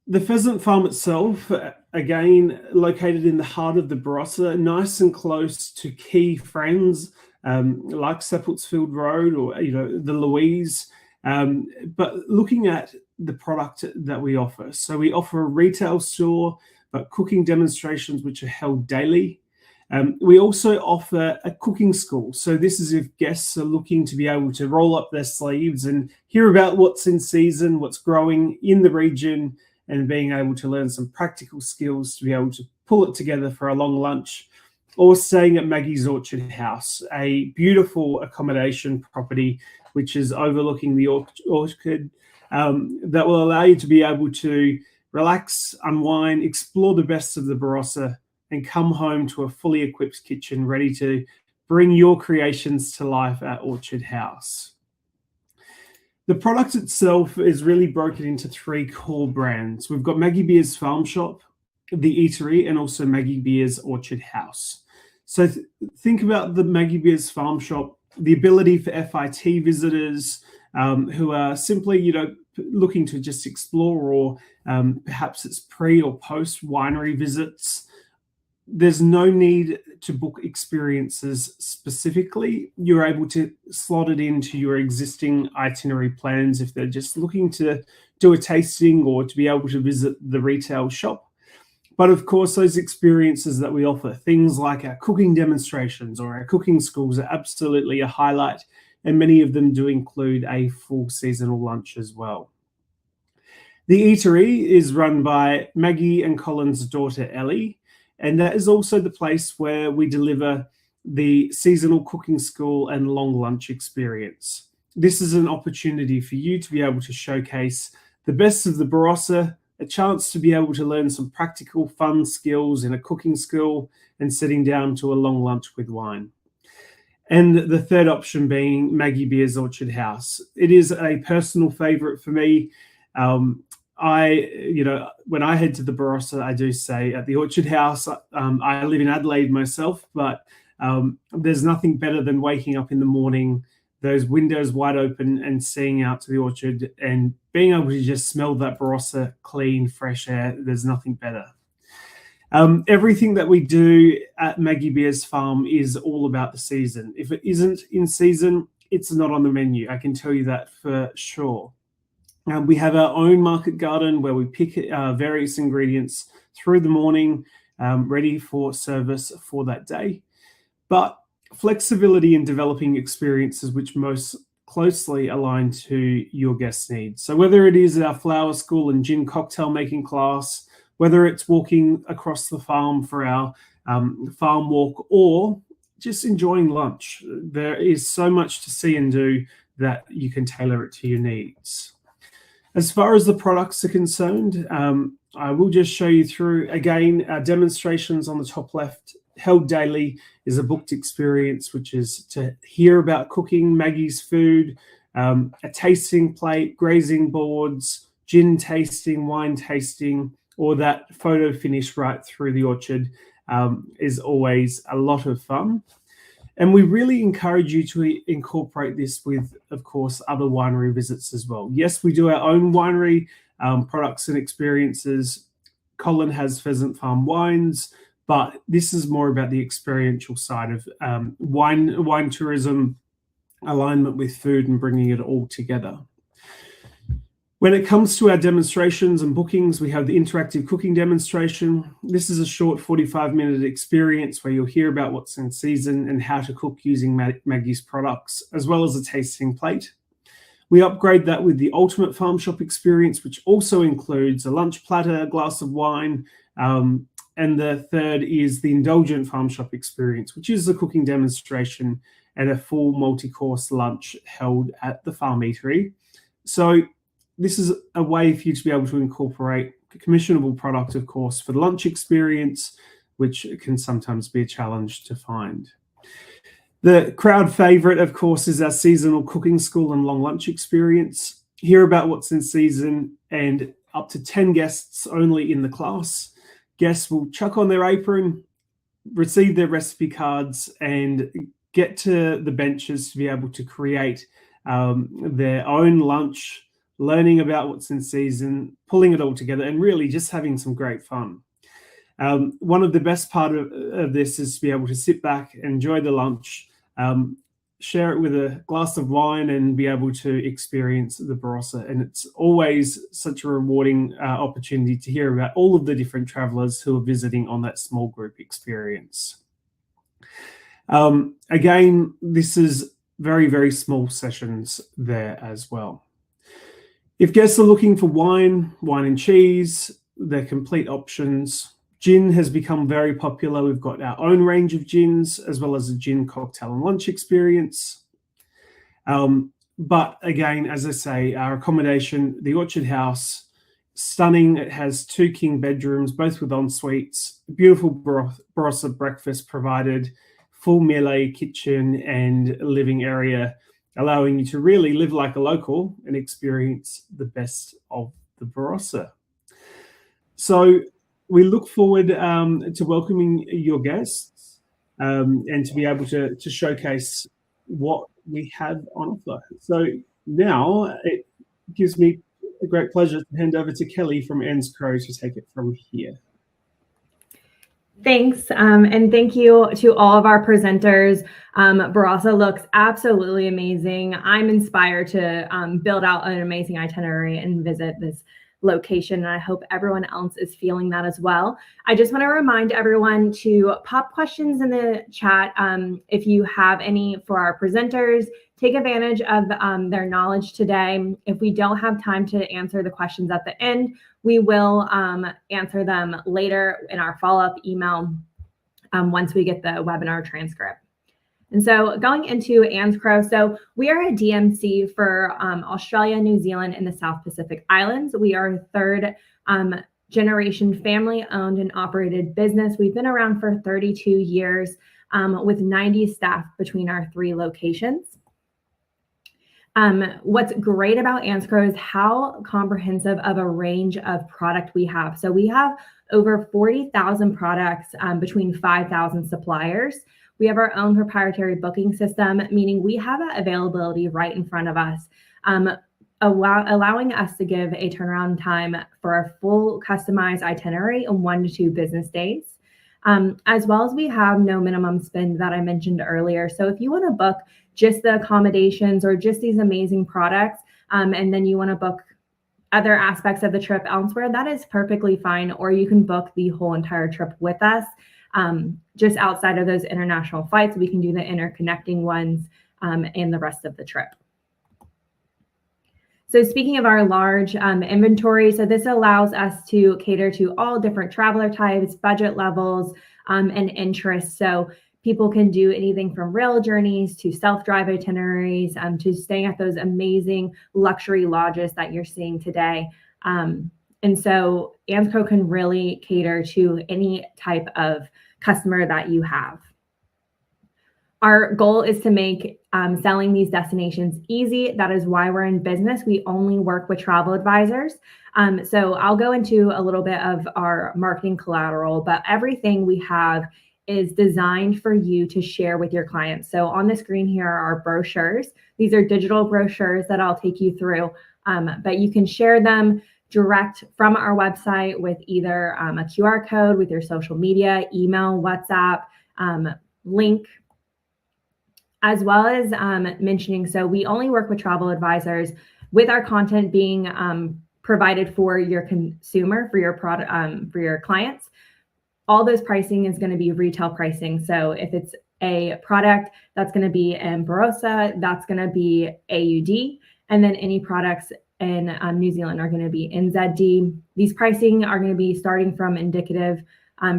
The pheasant farm itself, again, located in the heart of the Barossa, nice and close to key friends like Seppeltsfield Road or the Louise. But looking at the product that we offer, so we offer a retail store, but cooking demonstrations which are held daily. We also offer a cooking school. So this is if guests are looking to be able to roll up their sleeves and hear about what's in season, what's growing in the region, and being able to learn some practical skills to be able to pull it together for a long lunch, or staying at Maggie's Orchard House, a beautiful accommodation property which is overlooking the orchard that will allow you to be able to relax, unwind, explore the best of the Barossa, and come home to a fully equipped kitchen ready to bring your creations to life at Orchard House. The product itself is really broken into 3 core brands. We've got Maggie Beer's Farm Shop, the Eatery, and also Maggie Beer's Orchard House. So think about the Maggie Beer's Farm Shop, the ability for FIT visitors who are simply, looking to just explore, or perhaps it's pre or post winery visits. There's no need to book experiences specifically. You're able to slot it into your existing itinerary plans if they're just looking to do a tasting or to be able to visit the retail shop. But of course, those experiences that we offer, things like our cooking demonstrations or our cooking schools, are absolutely a highlight, and many of them do include a full seasonal lunch as well. The Eatery is run by Maggie and Colin's daughter, Ellie, and that is also the place where we deliver the seasonal cooking school and long lunch experience. This is an opportunity for you to be able to showcase the best of the Barossa, a chance to be able to learn some practical, fun skills in a cooking school, and sitting down to a long lunch with wine. And the third option being Maggie Beer's Orchard House. It is a personal favorite for me. When I head to the Barossa, I do stay at the Orchard House. I live in Adelaide myself, but there's nothing better than waking up in the morning, those windows wide open, and seeing out to the orchard and being able to just smell that Barossa clean, fresh air. There's nothing better. Everything that we do at Maggie Beer's farm is all about the season. If it isn't in season, it's not on the menu. I can tell you that for sure. We have our own market garden where we pick various ingredients through the morning, ready for service for that day. But flexibility in developing experiences which most closely align to your guest needs. So whether it is our flower school and gin cocktail making class, whether it's walking across the farm for our farm walk, or just enjoying lunch, there is so much to see and do that you can tailor it to your needs. As far as the products are concerned, I will just show you through, again, our demonstrations on the top left. Held daily is a booked experience, which is to hear about cooking Maggie's food, a tasting plate, grazing boards, gin tasting, wine tasting, or that photo finish right through the orchard is always a lot of fun. And we really encourage you to incorporate this with, of course, other winery visits as well. Yes, we do our own winery products and experiences. Colin has Pheasant Farm wines, but this is more about the experiential side of wine tourism, alignment with food, and bringing it all together. When it comes to our demonstrations and bookings, we have the interactive cooking demonstration. This is a short 45-minute experience where you'll hear about what's in season and how to cook using Maggie's products, as well as a tasting plate. We upgrade that with the ultimate farm shop experience, which also includes a lunch platter, a glass of wine, and the third is the indulgent farm shop experience, which is the cooking demonstration and a full multi-course lunch held at the farm eatery. So this is a way for you to be able to incorporate commissionable product, of course, for the lunch experience, which can sometimes be a challenge to find. The crowd favorite, of course, is our seasonal cooking school and long lunch experience. Hear about what's in season, and up to 10 guests only in the class. Guests will chuck on their apron, receive their recipe cards, and get to the benches to be able to create their own lunch, learning about what's in season, pulling it all together, and really just having some great fun. One of the best part of this is to be able to sit back, enjoy the lunch, share it with a glass of wine, and be able to experience the Barossa. And it's always such a rewarding opportunity to hear about all of the different travellers who are visiting on that small group experience. Again, this is very, very small sessions there as well. If guests are looking for wine and cheese, they're complete options. Gin has become very popular. We've got our own range of gins, as well as a gin cocktail and lunch experience. But again, as I say, our accommodation, the Orchard House, stunning. It has 2 king bedrooms, both with en suites, beautiful Barossa breakfast provided, full melee kitchen and living area, allowing you to really live like a local and experience the best of the Barossa. So we look forward to welcoming your guests and to be able to showcase what we have on offer. So now it gives me a great pleasure to hand over to Kelly from ANZCRO to take it from here. Thanks, and thank you to all of our presenters. Barossa looks absolutely amazing. I'm inspired to build out an amazing itinerary and visit this location, and I hope everyone else is feeling that as well. I just want to remind everyone to pop questions in the chat if you have any for our presenters. Take advantage of their knowledge today. If we don't have time to answer the questions at the end, we will answer them later in our follow-up email once we get the webinar transcript. And so going into ANZCRO, so we are a DMC for Australia, New Zealand, and the South Pacific Islands. We are a third generation family-owned and operated business. We've been around for 32 years with 90 staff between our 3 locations. What's great about ANZCRO is how comprehensive of a range of product we have. So we have over 40,000 products between 5,000 suppliers. We have our own proprietary booking system, meaning we have that availability right in front of us, allowing us to give a turnaround time for our full customized itinerary in 1 to 2 business days, as well as we have no minimum spend that I mentioned earlier. So if you want to book just the accommodations or just these amazing products, and then you want to book other aspects of the trip elsewhere, that is perfectly fine. Or you can book the whole entire trip with us. Just outside of those international flights, we can do the interconnecting ones and the rest of the trip. So speaking of our large inventory, so this allows us to cater to all different traveler types, budget levels, and interests. So people can do anything from rail journeys to self-drive itineraries to staying at those amazing luxury lodges that you're seeing today. And so ANZCRO can really cater to any type of customer that you have. Our goal is to make selling these destinations easy. That is why we're in business. We only work with travel advisors. So I'll go into a little bit of our marketing collateral, but everything we have is designed for you to share with your clients. So on the screen here are our brochures. These are digital brochures that I'll take you through, but you can share them direct from our website with either a QR code with your social media, email, WhatsApp, link, as well as mentioning, so we only work with travel advisors with our content being provided for your consumer, for your product, for your clients. All those pricing is going to be retail pricing. So if it's a product that's going to be in Barossa, that's going to be AUD, and then any products in New Zealand are going to be NZD. These pricing are going to be starting from indicative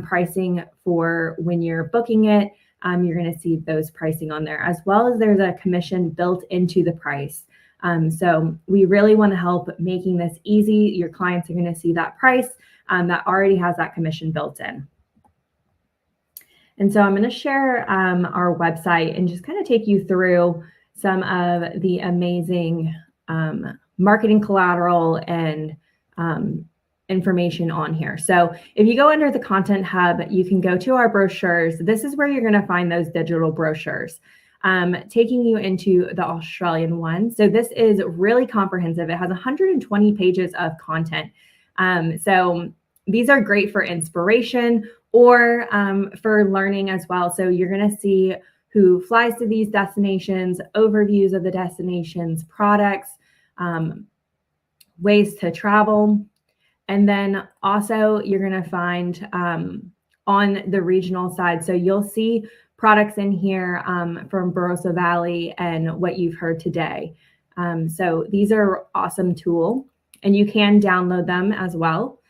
pricing for when you're booking it. You're going to see those pricing on there, as well as there's a commission built into the price. So we really want to help making this easy. Your clients are going to see that price that already has that commission built in. And so I'm going to share our website and just kind of take you through some of the amazing marketing collateral and information on here. So if you go under the content hub, you can go to our brochures. This is where you're going to find those digital brochures, taking you into the Australian one. So this is really comprehensive. It has 120 pages of content. So these are great for inspiration or for learning as well. So you're going to see who flies to these destinations, overviews of the destinations, products, ways to travel. And then also you're going to find on the regional side. So you'll see products in here from Barossa Valley and what you've heard today. So these are awesome tool, and you can download them as well.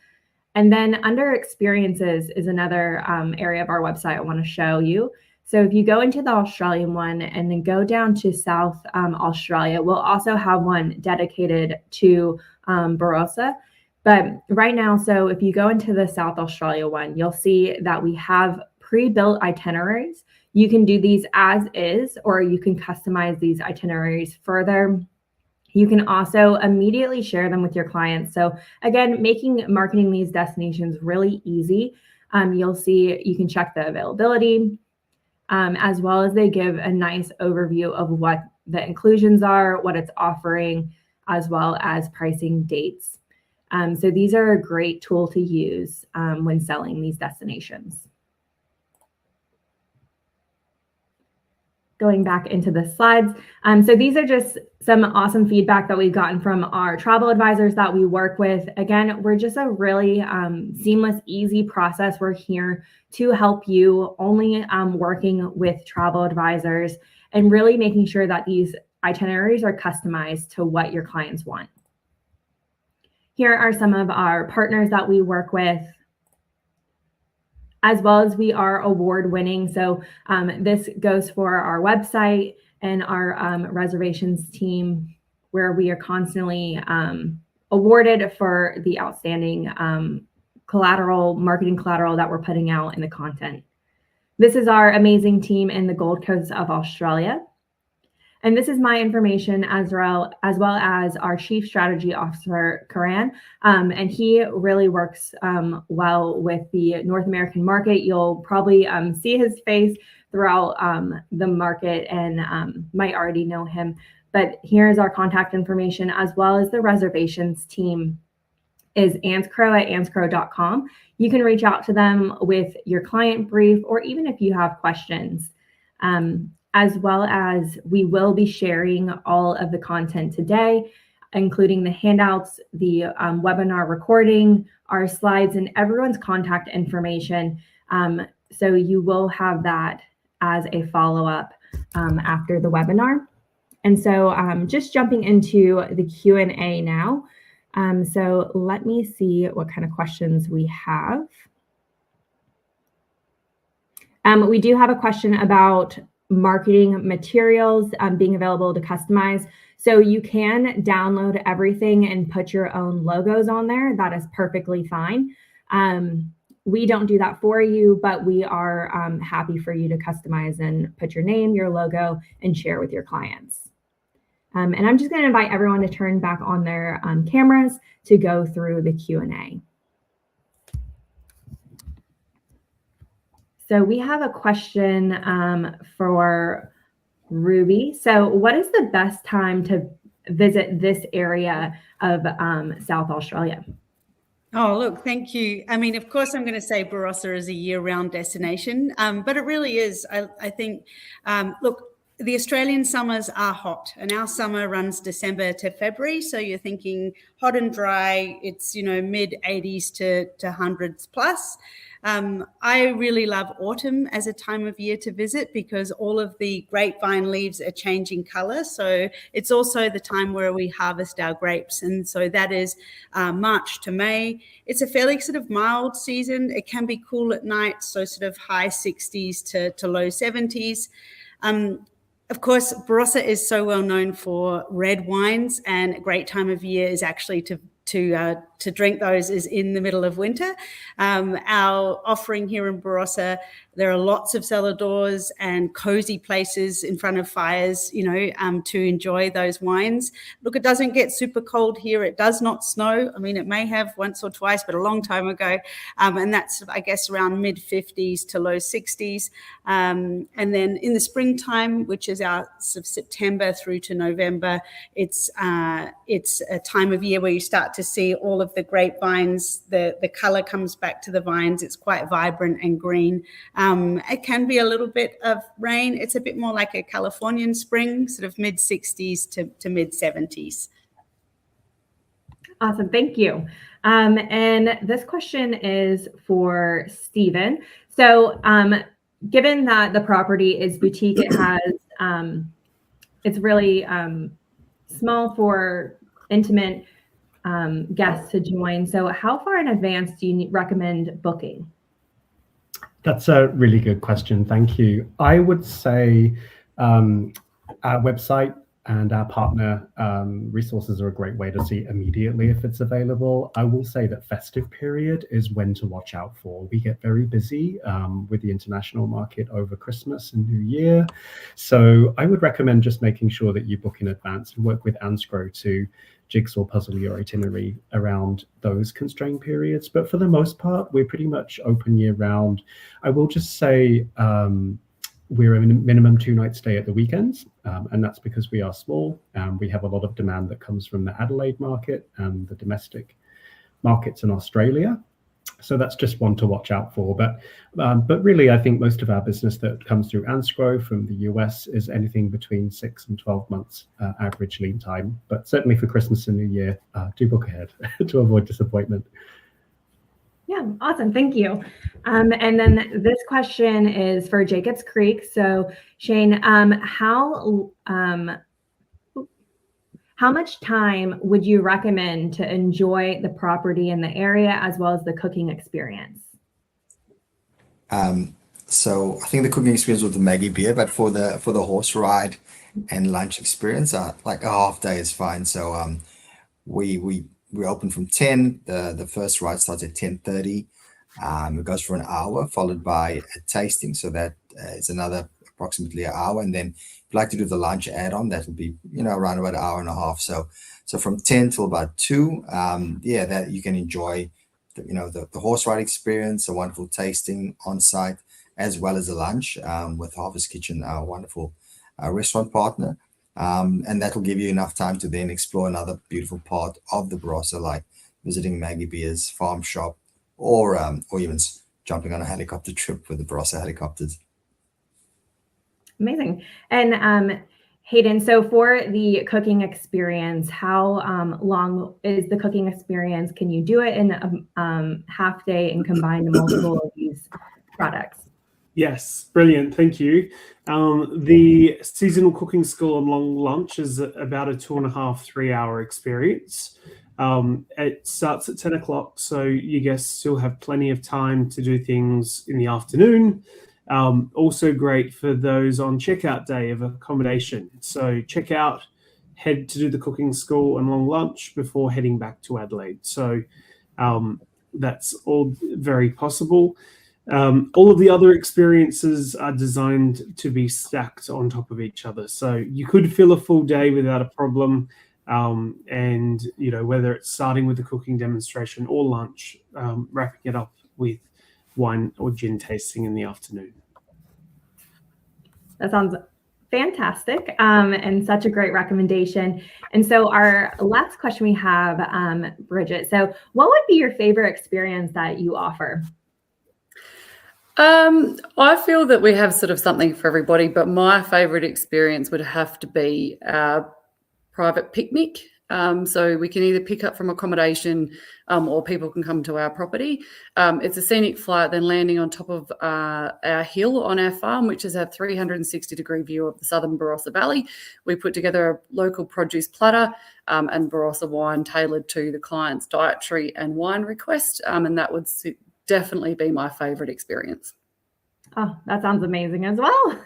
And then under experiences is another area of our website I want to show you. So if you go into the Australian one and then go down to South Australia, we'll also have one dedicated to Barossa. But right now, so if you go into the South Australia one, you'll see that we have pre-built itineraries. You can do these as is, or you can customize these itineraries further. You can also immediately share them with your clients. So again, making marketing these destinations really easy. You'll see you can check the availability, as well as they give a nice overview of what the inclusions are, what it's offering, as well as pricing dates. So these are a great tool to use when selling these destinations. Going back into the slides. So these are just some awesome feedback that we've gotten from our travel advisors that we work with. Again, we're just a really seamless, easy process. We're here to help you, only working with travel advisors and really making sure that these itineraries are customized to what your clients want. Here are some of our partners that we work with, as well as we are award winning. So this goes for our website and our reservations team, where we are constantly awarded for the outstanding collateral, marketing collateral that we're putting out in the content. This is our amazing team in the Gold Coast of Australia. And this is my information as well as our Chief Strategy Officer, Karan. And he really works well with the North American market. You'll probably see his face throughout the market and might already know him. But here's our contact information, as well as the reservations team is ANZCRO at ANZCRO.com. You can reach out to them with your client brief, or even if you have questions. As well as we will be sharing all of the content today, including the handouts, the webinar recording, our slides, and everyone's contact information. So you will have that as a follow-up after the webinar. And so just jumping into the Q&A now. So let me see what kind of questions we have. We do have a question about marketing materials being available to customize. So you can download everything and put your own logos on there. That is perfectly fine. We don't do that for you, but we are happy for you to customize and put your name, your logo, and share with your clients. And I'm just going to invite everyone to turn back on their cameras to go through the Q&A. So we have a question for Ruby. So what is the best time to visit this area of South Australia? Oh, look, thank you. I mean, of course, I'm going to say Barossa is a year-round destination, but it really is. I think, look, the Australian summers are hot, and our summer runs December to February. So you're thinking hot and dry. It's, you know, mid 80s to hundreds plus. I really love autumn as a time of year to visit because all of the grapevine leaves are changing color. So it's also the time where we harvest our grapes. And so that is March to May. It's a fairly sort of mild season. It can be cool at night, so sort of high 60s to low 70s. Of course, Barossa is so well known for red wines, and a great time of year is actually to drink those is in the middle of winter. Our offering here in Barossa, there are lots of cellar doors and cozy places in front of fires, to enjoy those wines. Look, it doesn't get super cold here. It does not snow. I mean, it may have once or twice, but a long time ago. And that's, I guess, around mid-50s to low 60s. And then in the springtime, which is our sort of September through to November, it's a time of year where you start to see all of the grapevines. The colour comes back to the vines. It's quite vibrant and green. It can be a little bit of rain. It's a bit more like a Californian spring, sort of mid-60s to mid-70s. Awesome, thank you. And this question is for Stephen. So given that the property is boutique, it has, it's really small for intimate guests to join. So how far in advance do you recommend booking? That's a really good question. Thank you. I would say our website and our partner resources are a great way to see immediately if it's available. I will say that festive period is when to watch out for. We get very busy with the international market over Christmas and New Year. So I would recommend just making sure that you book in advance and work with ANZCRO to jigsaw puzzle your itinerary around those constrained periods. But for the most part, we're pretty much open year round. I will just say we're a minimum 2-night stay at the weekends, and that's because we are small. We have a lot of demand that comes from the Adelaide market and the domestic markets in Australia. So that's just one to watch out for. But really, I think most of our business that comes through ANZCRO from the US is anything between 6 and 12 months average lead time. But certainly for Christmas and New Year, do book ahead to avoid disappointment. Yeah, awesome. Thank you. And then this question is for Jacobs Creek. So Shane, how much time would you recommend to enjoy the property in the area as well as the cooking experience? So I think the cooking experience with the Maggie beer, but for the horse ride and lunch experience, like a half day is fine. So we open from 10. The first ride starts at 10:30. It goes for an hour, followed by a tasting. So that is another approximately an hour. And then if you'd like to do the lunch add-on, that will be, around about an hour and a half. So from 10 till about 2, that you can enjoy, the horse ride experience, a wonderful tasting on site, as well as a lunch with Harvest Kitchen, our wonderful restaurant partner. And that will give you enough time to then explore another beautiful part of the Barossa, like visiting Maggie Beer's farm shop, or even jumping on a helicopter trip with the Barossa helicopters. Amazing. And Hayden, so for the cooking experience, how long is the cooking experience? Can you do it in a half day and combine the multiple of these products? Yes, brilliant. Thank you. The seasonal cooking school and long lunch is about a 2.5-3 hour experience. It starts at 10 o'clock, so you guests still have plenty of time to do things in the afternoon. Also great for those on checkout day of accommodation. So check out, head to do the cooking school and long lunch before heading back to Adelaide. So that's all very possible. All of the other experiences are designed to be stacked on top of each other. So you could fill a full day without a problem. And, whether it's starting with the cooking demonstration or lunch, wrapping it up with wine or gin tasting in the afternoon. That sounds fantastic, and such a great recommendation. And so our last question we have, Bridget, so what would be your favorite experience that you offer? I feel that we have sort of something for everybody, but my favorite experience would have to be our private picnic. So we can either pick up from accommodation or people can come to our property. It's a scenic flight, then landing on top of our hill on our farm, which is a 360-degree view of the southern Barossa Valley. We put together a local produce platter and Barossa wine tailored to the client's dietary and wine request, and that would definitely be my favorite experience. Oh, that sounds amazing as well.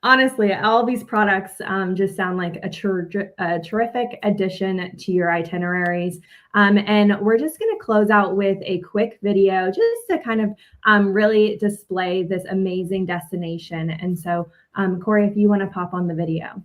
Honestly, all these products just sound like a terrific addition to your itineraries. And we're just going to close out with a quick video just to kind of really display this amazing destination. And so, Corey, if you want to pop on the video.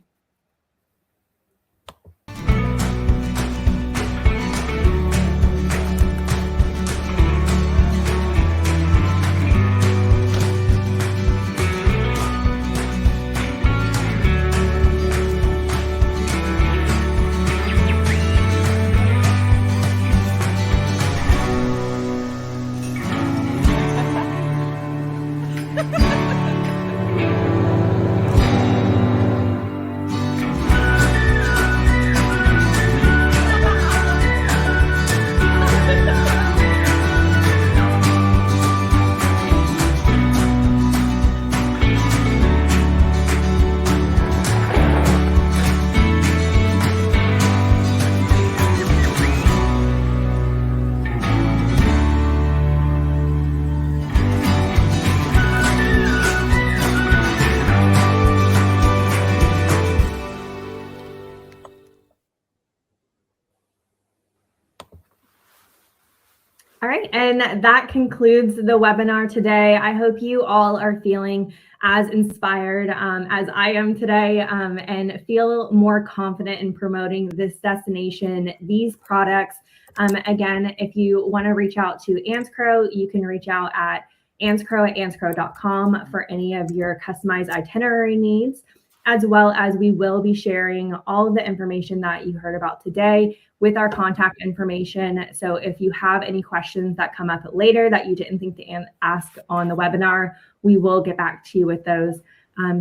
All right, and that concludes the webinar today. I hope you all are feeling as inspired as I am today and feel more confident in promoting this destination, these products. Again, if you want to reach out to ANZCRO, you can reach out at ANZCRO@ANZCRO.com for any of your customized itinerary needs, as well as we will be sharing all of the information that you heard about today with our contact information. So if you have any questions that come up later that you didn't think to ask on the webinar, we will get back to you with those.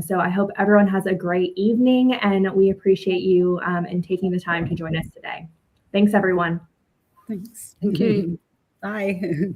So I hope everyone has a great evening, and we appreciate you and taking the time to join us today. Thanks, everyone. Thanks. Thank you. Bye.